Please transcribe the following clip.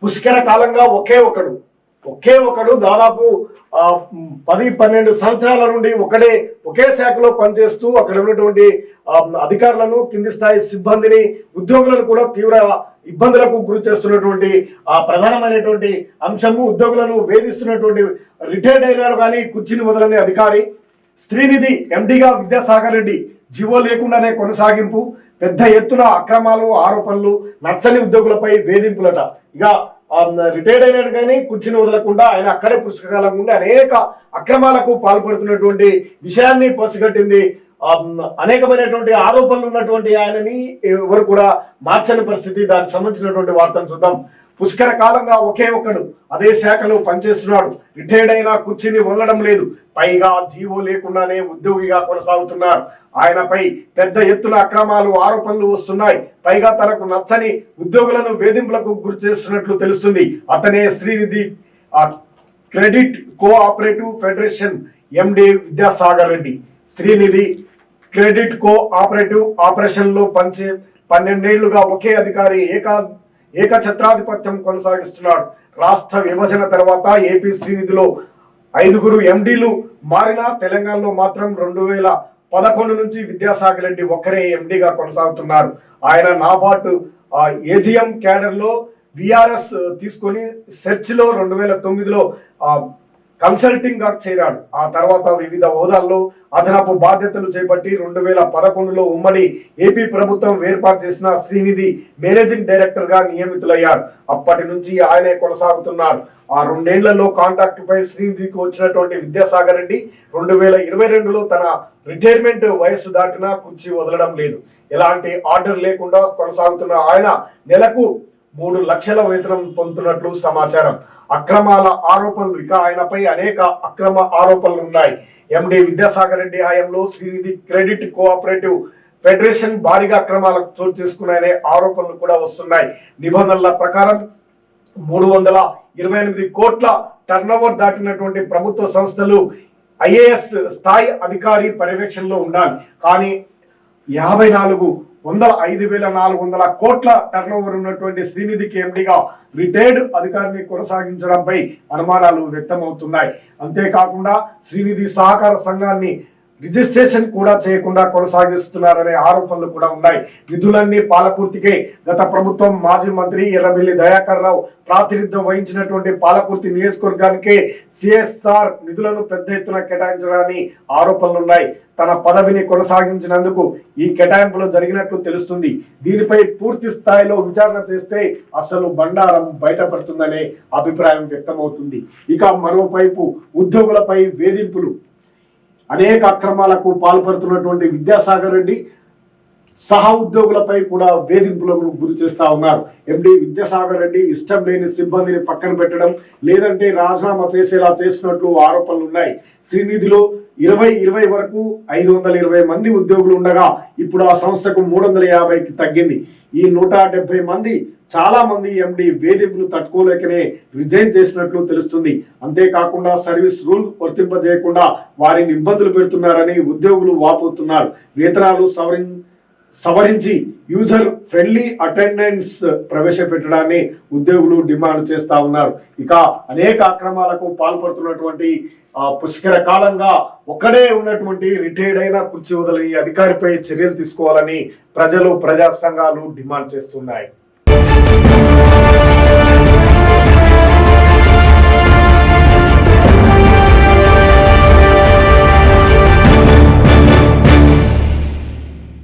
పుష్కర కాలంగా ఒకే ఒకడు దాదాపు 10-12 సంవత్సరాల నుండి ఒకే శాఖలో పనిచేస్తూ అక్కడ ఉన్నటువంటి అధికారులను, కింది స్థాయి సిబ్బందిని, ఉద్యోగులను కూడా తీవ్ర ఇబ్బందులకు గురి చేస్తున్నటువంటి ప్రధానమైనటువంటి అంశము, ఉద్యోగులను వేధిస్తున్నటువంటి రిటైర్డ్ అయినారు కానీ కుర్చీని వదలని అధికారి శ్రీనిధి ఎండిగా విద్యాసాగర్ రెడ్డి జీవో లేకుండానే కొనసాగింపు, పెద్ద ఎత్తున అక్రమాలు, ఆరోపణలు, నచ్చని ఉద్యోగులపై వేధింపులట. ఇక రిటైర్డ్ అయినాడు కానీ కుర్చీని వదలకుండా ఆయన అక్కడే పుస్తకాలం ఉండి అనేక అక్రమాలకు పాల్పడుతున్నటువంటి విషయాన్ని పసిగట్టింది. అనేకమైనటువంటి ఆరోపణలు ఉన్నటువంటి ఆయనని ఎవరు కూడా మార్చని పరిస్థితి. దానికి సంబంధించినటువంటి వార్తను చూద్దాం. పుష్కర కాలంగా ఒకే ఒక్కడు అదే శాఖలో పనిచేస్తున్నాడు. రిటైర్డ్ అయినా కుర్చీని వదలడం లేదు. పైగా జీవో లేకుండానే ఉద్యోగిగా కొనసాగుతున్నారు. ఆయనపై పెద్ద ఎత్తున అక్రమాలు, ఆరోపణలు వస్తున్నాయి. పైగా తనకు నచ్చని ఉద్యోగులను వేధింపులకు గురి చేస్తున్నట్లు తెలుస్తుంది. అతనే Srinidhi credit cooperative federation MD Vidyasagar Reddy. Srinidhi credit cooperative operation లో 12 ఏళ్లుగా ఒకే అధికారి ఏకఛత్రాధిపత్యం కొనసాగిస్తున్నాడు. రాష్ట్ర విభజన తర్వాత ఏపీ శ్రీనిధిలో 5 ఎండీలు మారినా తెలంగాణలో మాత్రం 2011 నుంచి విద్యాసాగర్ రెడ్డి ఒక్కరే ఎండీగా కొనసాగుతున్నారు. ఆయన నాబార్డు ఏజిఎం క్యాడర్ లో విఆర్ఎస్ తీసుకొని సెర్చ్ లో 2009లో కన్సల్టింగ్ గా చేరాడు. ఆ తర్వాత వివిధ హోదాల్లో అదనపు బాధ్యతలు చేపట్టి 2011లో ఉమ్మడి ఏపీ ప్రభుత్వం ఏర్పాటు చేసిన శ్రీనిధి మేనేజింగ్ డైరెక్టర్ గా నియమితులయ్యారు. అప్పటి నుంచి ఆయనే కొనసాగుతున్నారు. ఆ 2 ఏళ్లలో కాంట్రాక్ట్ పై శ్రీనిధికి వచ్చినటువంటి విద్యాసాగర్ రెడ్డి 2022లో తన రిటైర్మెంట్ వయస్సు దాటినా కుర్చీ వదలడం లేదు. ఎలాంటి ఆర్డర్ లేకుండా కొనసాగుతున్న ఆయన నెలకు 3 లక్షల వేతనం పొందుతున్నట్లు సమాచారం. అక్రమాల ఆరోపణలు, ఇక ఆయనపై అనేక అక్రమ ఆరోపణలు ఉన్నాయి. ఎండి విద్యాసాగర్ రెడ్డి హయాంలో శ్రీనిధి క్రెడిట్ కోఆపరేటివ్ ఫెడరేషన్ భారీగా అక్రమాలకు చోటు చేసుకున్నాయనే ఆరోపణలు కూడా వస్తున్నాయి. నిబంధనల ప్రకారం 328 కోట్ల టర్నోవర్ దాటినటువంటి ప్రభుత్వ సంస్థలు ఐఏఎస్ స్థాయి అధికారి పర్యవేక్షణలో ఉండాలి. కానీ 5,400 కోట్ల టర్నోవర్ ఉన్నటువంటి శ్రీనిధికి ఎండిగా రిటైర్డ్ అధికారిని కొనసాగించడంపై అనుమానాలు వ్యక్తమవుతున్నాయి. అంతేకాకుండా శ్రీనిధి సహకార సంఘాన్ని రిజిస్ట్రేషన్ కూడా చేయకుండా కొనసాగిస్తున్నారనే ఆరోపణలు కూడా ఉన్నాయి. నిధులన్నీ పాలకుర్తికే. గత ప్రభుత్వం మాజీ మంత్రి ఎర్రబెల్లి దయాకర్ రావు ప్రాతినిధ్యం వహించినటువంటి పాలకుర్తి నియోజకవర్గానికే సిఎస్ఆర్ నిధులను పెద్ద ఎత్తున కేటాయించడాన్ని ఆరోపణలున్నాయి. తన పదవిని కొనసాగించినందుకు ఈ కేటాయింపులు జరిగినట్లు తెలుస్తుంది. దీనిపై పూర్తి స్థాయిలో విచారణ చేస్తే అసలు బండారం బయటపడుతుందనే అభిప్రాయం వ్యక్తమవుతుంది. ఇక మరోవైపు ఉద్యోగులపై వేధింపులు, అనేక అక్రమాలకు పాల్పడుతున్నటువంటి విద్యాసాగర్ రెడ్డి సహా ఉద్యోగులపై కూడా వేధింపులకు గురి చేస్తా ఉన్నారు. ఎండి విద్యాసాగర్ రెడ్డి ఇష్టం లేని సిబ్బందిని పక్కన పెట్టడం, లేదంటే రాజీనామా చేసేలా చేస్తున్నట్లు ఆరోపణలు ఉన్నాయి. శ్రీనిధిలో 2020 వరకు 520 మంది ఉద్యోగులు ఉండగా ఇప్పుడు ఆ సంస్థకు 350కి తగ్గింది. ఈ 170 మంది చాలా మంది ఎండి వేధింపులు తట్టుకోలేకనే రిజైన్ చేసినట్లు తెలుస్తుంది. అంతేకాకుండా సర్వీస్ రూల్ వర్తింపజేయకుండా వారిని ఇబ్బందులు పెడుతున్నారని ఉద్యోగులు వాపోతున్నారు. వేతనాలు సవరించి యూజర్ ఫ్రెండ్లీ అటెండెన్స్ ప్రవేశపెట్టడాన్ని ఉద్యోగులు డిమాండ్ చేస్తా ఉన్నారు. ఇక అనేక అక్రమాలకు పాల్పడుతున్నటువంటి పుష్కర కాలంగా ఒక్కడే ఉన్నటువంటి రిటైర్డ్ అయిన కుర్చీ వదలని అధికారిపై చర్యలు తీసుకోవాలని ప్రజలు, ప్రజా సంఘాలు డిమాండ్ చేస్తున్నాయి.